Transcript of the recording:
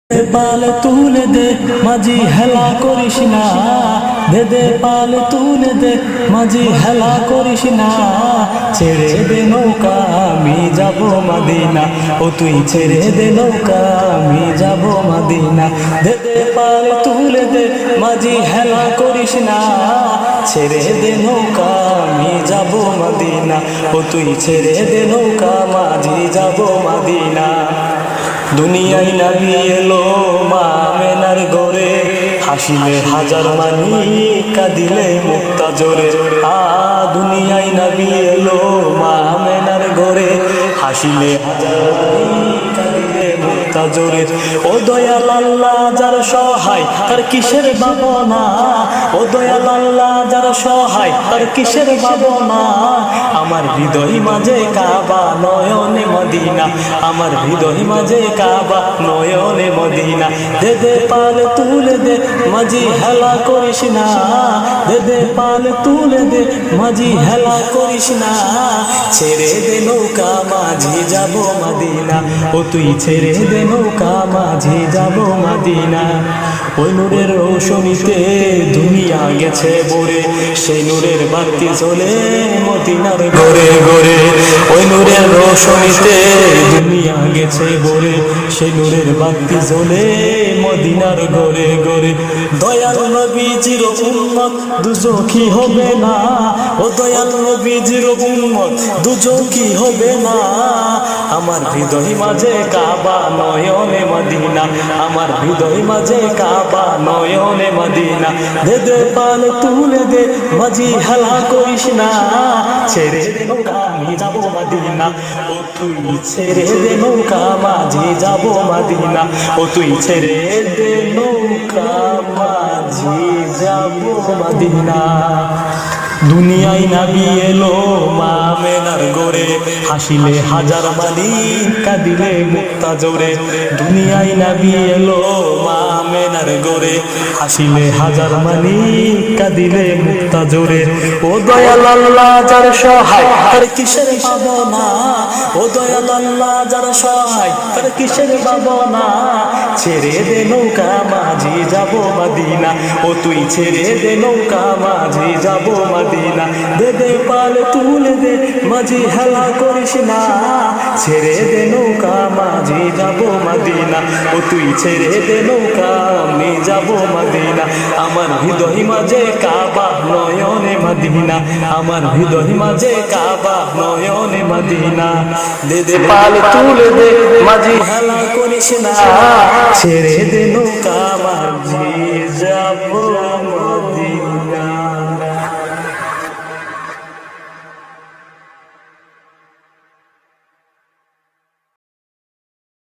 পাল তুলে দে মাঝি হেলা করিস না, দে দে পাল তুলে দে মাঝি হেলা করিস না। ছেড়ে দে নৌকা আমি যাব মদিনা, ও তুই ছেড়ে দে নৌকা আমি যাব মদিনা। দে দে পাল তুলে দে মাঝি হেলা করিস না, ছেড়ে দে নৌকা আমি যাব মদিনা, ও তুই ছেড়ে দে নৌকা মাঝি যাব মদিনা। দুনিয়ায় নবী এলো মা আমেনার ঘরে, হাসিলে হাজার মানি কাঁদিলে মুক্তা জোরে। দুনিয়ায় নবী এলো মা আমেনার ঘরে, হাসিলে হাজার মানি কাঁদিলে মুক্তা জোরে। ও দয়াল আল্লাহ যার সহায় তার কিসের ভাবনা, ও দয়াল আল্লাহ যার সহায় তার কিসের ভাবনা। আমার হৃদয় মাঝে কাবা নয়নে মদিনা, আমার হৃদয় মাঝে কাবা নয়নে মদিনা। দে দে পাল তুলে দে মাঝি হেলা করিস না, দে দে পাল তুলে দে মাঝি হেলা করিস না। ছেড়ে দে নৌকা মাঝি যাব মদিনা, ও তুই ছেড়ে দে নৌকা মাঝি যাব মদিনা। ওই নূরের রৌশনীতে দুনিয়া গেছে ভরে, সেই নূরের বাতি জ্বলে মদিনার ঘরে ঘরে। ওই নূরের রৌশনীতে দুনিয়া গেছে ভরে, সেই নূরের বাতি জ্বলে মদিনার ঘরে ঘরে। দয়াল নবীজির উম্মত দুজখী হবে না, ও দয়াল নবীজির উম্মত দুজখী হবে না। আমার হৃদয় মাঝে কাবা নয়নে মদিনা, আমার হৃদয় মাঝে কাবা নয়নে মদিনা। দে দে পাল তুলে দে মাঝি হেলা করিস না, ছেড়ে দে নৌকা আমি যাব মদিনা, ও তুই ছেড়ে দে নৌকা মাঝি যাব মদিনা, ও তুই ছেড়ে দে নৌকা মাঝি যাব মদিনা। দুনিয়ায় নবী এলো মা আমেনার ঘরে, হাসিলে হাজার মানি কাঁদিলে মুক্তা জোরে। দুনিয়ায় নবী এলো মা আমেনার ঘরে, হাসিলে হাজার মানি কাঁদিলে মুক্তা জোরে। ও দয়াল আল্লাহ যার সহায় তার কিসের ভাবনা, ও দয়াল আল্লাহ যার সহায় তার কিসের ভাবনা। ছেড়ে দে নৌকা মাঝি যাব মদিনা, ও তুই ছেড়ে দে নৌকা মাঝি যাব মদিনা। দে দে পাল তুলে দে মাঝি হেলা করিস না, ছেড়ে দে নৌকা মাঝি যাব মদিনা, ও তুই ছেড়ে দে নৌকা আমি যাব মদিনা। আমার হৃদয় মাঝে কাবা নয়নে মদিনা, আমার হৃদয় মাঝে কাবা নয়নে মদিনা। দে দে পাল তুলে দে মাঝি হেলা করিস না, ছেড়ে দে নৌকা